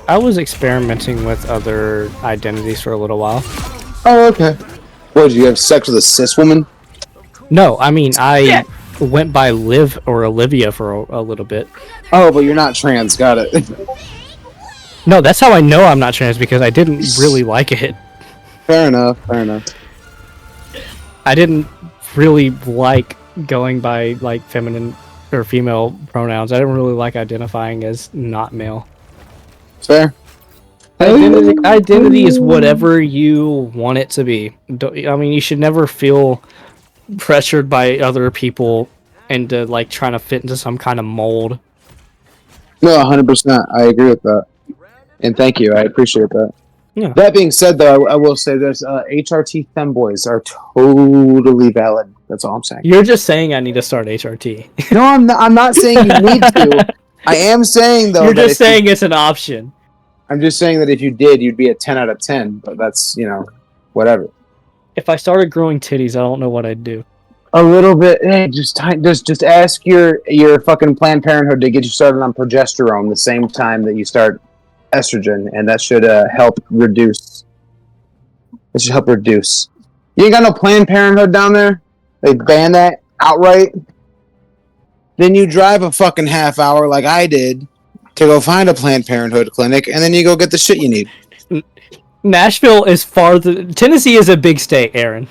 I was experimenting with other identities for a little while. Oh, okay. What, did you have sex with a cis woman? No, I mean I went by Liv or Olivia for a little bit. Oh, but you're not trans. Got it. No, that's how I know I'm not trans because I didn't really like it. Fair enough. Fair enough. I didn't really like going by like feminine or female pronouns. I didn't really like identifying as not male. Fair. Identity is whatever you want it to be. I mean, you should never feel pressured by other people into like trying to fit into some kind of mold. No, 100%. I agree with that. And thank you. I appreciate that. Yeah. That being said, though, I will say this: HRT femboys are totally valid. That's all I'm saying. You're just saying I need to start HRT. No, I'm not. I'm not saying you need to. I am saying though. You're just saying it's an option. I'm just saying that if you did, you'd be a 10 out of 10. But that's whatever. If I started growing titties, I don't know what I'd do. A little bit. Hey, just ask your fucking Planned Parenthood to get you started on progesterone the same time that you start estrogen, and that should help reduce. It should help reduce. You ain't got no Planned Parenthood down there? They ban that outright? Then you drive a fucking half hour like I did to go find a Planned Parenthood clinic, and then you go get the shit you need. Nashville is Tennessee is a big state, Aaron.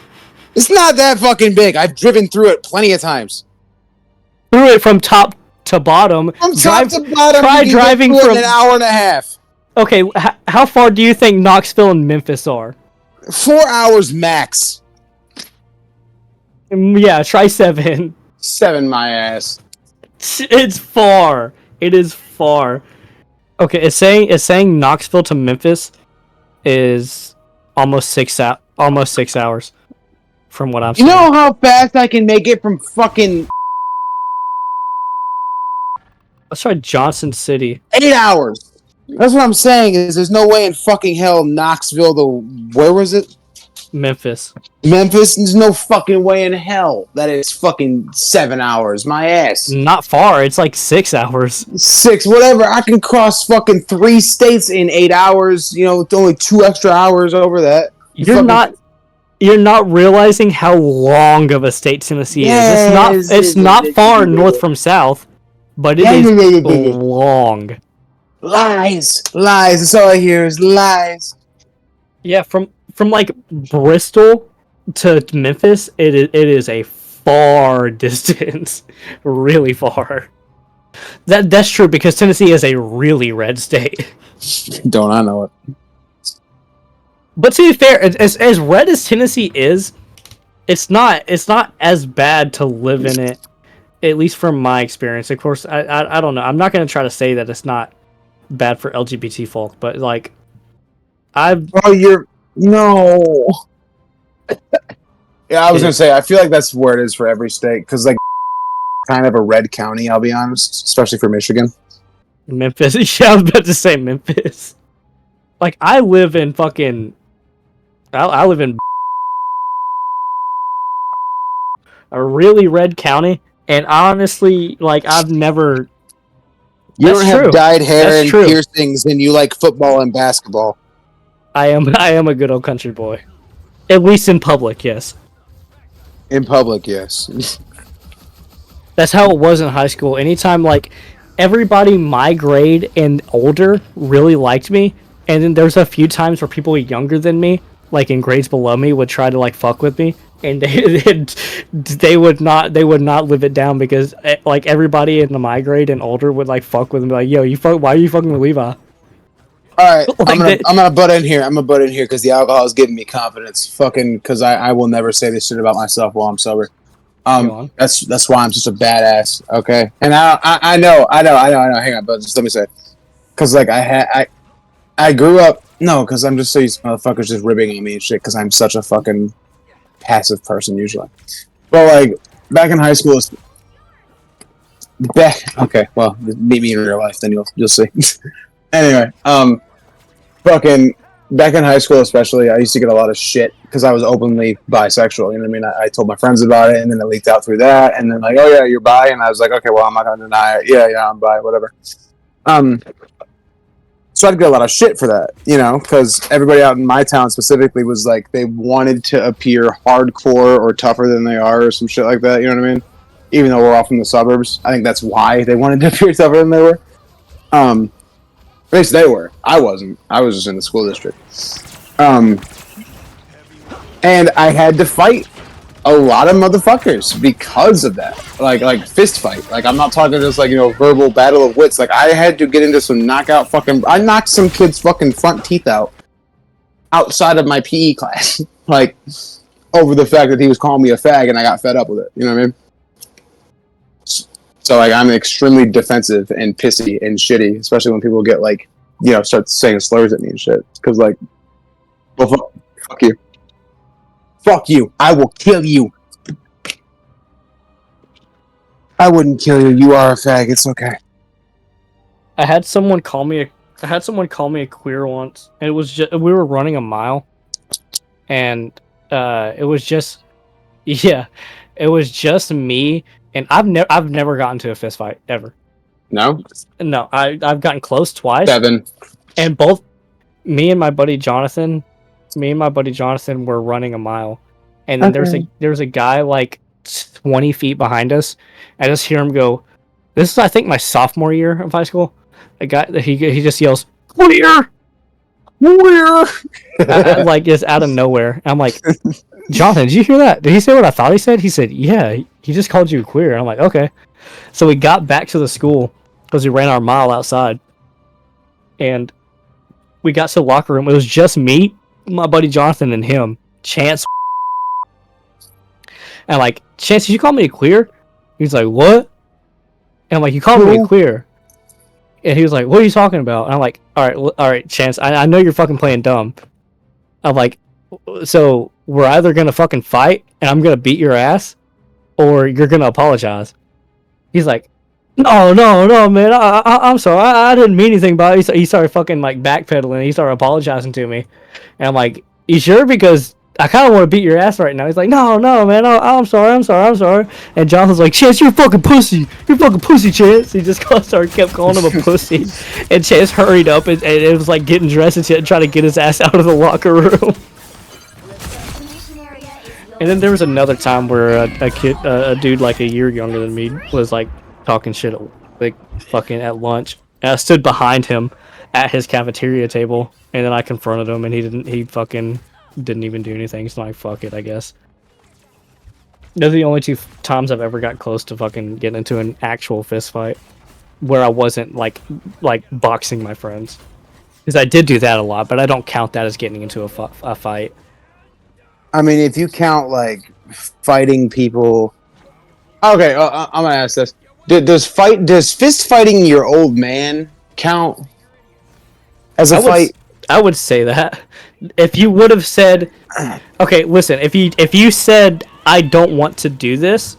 It's not that fucking big. I've driven through it plenty of times. Through it from top to bottom. From top to bottom, try driving for from an hour and a half. Okay, how far do you think Knoxville and Memphis are? 4 hours max. Yeah, try 7. 7 my ass. It's far. It is far. Okay, it's saying Knoxville to Memphis is almost 6 hours from what I'm saying. You know how fast I can make it from fucking Let's try Johnson City. 8 hours. That's what I'm saying is there's no way in fucking hell Knoxville to where was it? Memphis. There's no fucking way in hell that it's fucking 7 hours. My ass. Not far. It's like 6 hours. 6, whatever. I can cross fucking 3 states in 8 hours. With only 2 extra hours over that. You're not realizing how long of a state Tennessee is. It's not far north from south, but it is long. Lies. That's all I hear is lies. Yeah, from like Bristol to Memphis, it is a far distance, really far. That's true because Tennessee is a really red state. Don't I know it? But to be fair, as red as Tennessee is, it's not as bad to live in it, at least from my experience. Of course, I don't know. I'm not going to try to say that it's not bad for LGBT folk, but like, no. Yeah, I was going to say, I feel like that's where it is for every state, because like, kind of a red county, I'll be honest, especially for Michigan. Memphis. Yeah, I was about to say Memphis. Like, I live in a really red county, and honestly, like, I've never... You don't have dyed hair and piercings, and you like football and basketball. I am a good old country boy. At least in public, yes. In public, yes. That's how it was in high school. Anytime, like, everybody my grade and older really liked me, and then there's a few times where people younger than me, like in grades below me, would try to like fuck with me, and they would not live it down because like everybody in my grade and older would like fuck with me, like, yo, why are you fucking with Levi? All right, like I'm gonna butt in here. I'm gonna butt in here because the alcohol is giving me confidence. Fucking, because I will never say this shit about myself while I'm sober. That's why I'm just a badass. Okay, and I know. Hang on, but just let me say, because like I grew up. No, because I'm just so used to motherfuckers just ribbing on me and shit. Because I'm such a fucking passive person usually. But like back in high school, okay, well, meet me in real life, then you'll see. Anyway, fucking back in high school especially, I used to get a lot of shit because I was openly bisexual. You know what I mean? I told my friends about it, and then it leaked out through that, and then like, oh yeah, you're bi, and I was like, okay, well, I'm not gonna deny it. Yeah, I'm bi, whatever. So I'd get a lot of shit for that, you know, because everybody out in my town specifically was like, they wanted to appear hardcore or tougher than they are or some shit like that, you know what I mean? Even though we're all from the suburbs. I think that's why they wanted to appear tougher than they were. At least they were. I wasn't. I was just in the school district. And I had to fight a lot of motherfuckers because of that. Like fist fight. Like, I'm not talking just like, you know, verbal battle of wits. Like, I had to get into some knockout fucking... I knocked some kid's fucking front teeth out outside of my PE class. Like, over the fact that he was calling me a fag and I got fed up with it. You know what I mean? So, like, I'm extremely defensive and pissy and shitty, especially when people get, like, you know, start saying slurs at me and shit. Because, like, well, fuck you. Fuck you. I will kill you. I wouldn't kill you. You are a fag. It's okay. I had someone call me a queer once, and it was just, we were running a mile, and it was just me, and I've never gotten to a fist fight ever. No, I've gotten close twice. 7. And both me and my buddy Jonathan were running a mile, and then there's a guy like 20 feet behind us. I just hear him go. This is, I think, my sophomore year of high school. A guy, he just yells, "Clear, clear!" Like, just out of nowhere. I'm like, Jonathan, did you hear that? Did he say what I thought he said? He said, yeah, he just called you queer. And I'm like, okay. So we got back to the school because we ran our mile outside, and we got to the locker room. It was just me, my buddy Jonathan, and him. Chance. And I'm like, Chance, did you call me a queer? He's like, what? And I'm like, you called me a queer. And he was like, what are you talking about? And I'm like, all right, Chance, I know you're fucking playing dumb. I'm like, so we're either gonna fucking fight and I'm gonna beat your ass, or you're gonna apologize. He's like, no, man, I'm sorry, I didn't mean anything by it. He started fucking like backpedaling. He started apologizing to me, and I'm like, you sure? Because I kind of want to beat your ass right now. He's like, no, man, I'm sorry. And Jonathan's like, Chance, you're a fucking pussy, Chance. He just kept calling him a pussy, and Chance hurried up and it was like getting dressed and shit, trying to get his ass out of the locker room. And then there was another time where a dude like a year younger than me was like talking shit like fucking at lunch. And I stood behind him at his cafeteria table, and then I confronted him, and he fucking didn't even do anything. So I'm like, fuck it, I guess. Those are the only 2 times I've ever got close to fucking getting into an actual fist fight where I wasn't like boxing my friends. Because I did do that a lot, but I don't count that as getting into a fight. I mean, if you count like fighting people, okay, I'm gonna ask this: does fist fighting your old man count as a fight? I would say that. If you would have said, okay, listen, if you said I don't want to do this,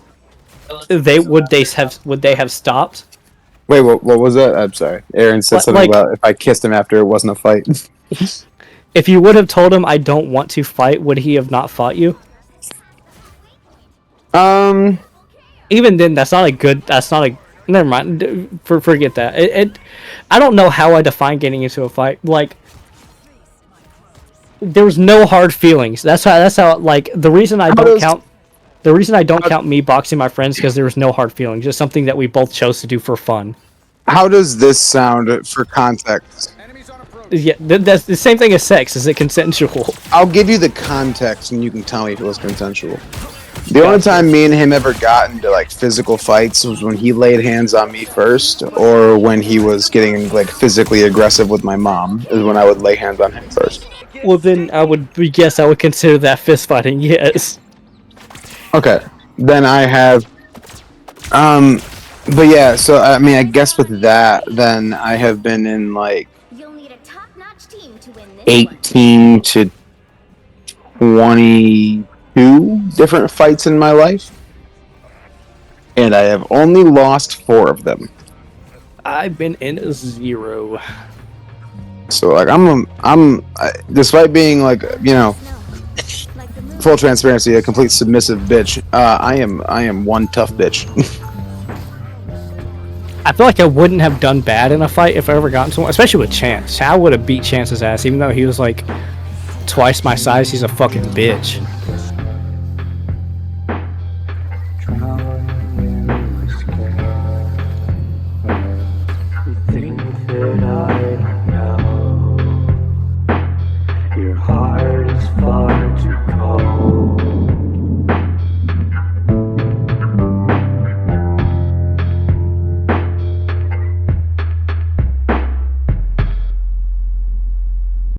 would they have stopped? Wait, what was that? I'm sorry. Aaron said something about if I kissed him after it wasn't a fight. If you would have told him I don't want to fight, would he have not fought you? Even then, that's not a. Never mind. Forget that. I don't know how I define getting into a fight. Like, there was no hard feelings. That's how. Like, the reason I don't count me boxing my friends because there was no hard feelings. Just something that we both chose to do for fun. How does this sound for context? Yeah, that's the same thing as sex. Is it consensual? I'll give you the context, and you can tell me if it was consensual. The only time me and him ever got into like physical fights was when he laid hands on me first, or when he was getting like physically aggressive with my mom. Is when I would lay hands on him first. Well, then I would consider that fist fighting. Yes. Okay, then I have. But yeah, so I mean, I guess with that, then I have been in like 18 to 22 different fights in my life, and I have only lost 4 of them. I've been in 0. So like I'm despite being like, you know, full transparency, a complete submissive bitch. I am one tough bitch. I feel like I wouldn't have done bad in a fight if I ever gotten to one, especially with Chance. I would have beat Chance's ass, even though he was like twice my size. He's a fucking bitch.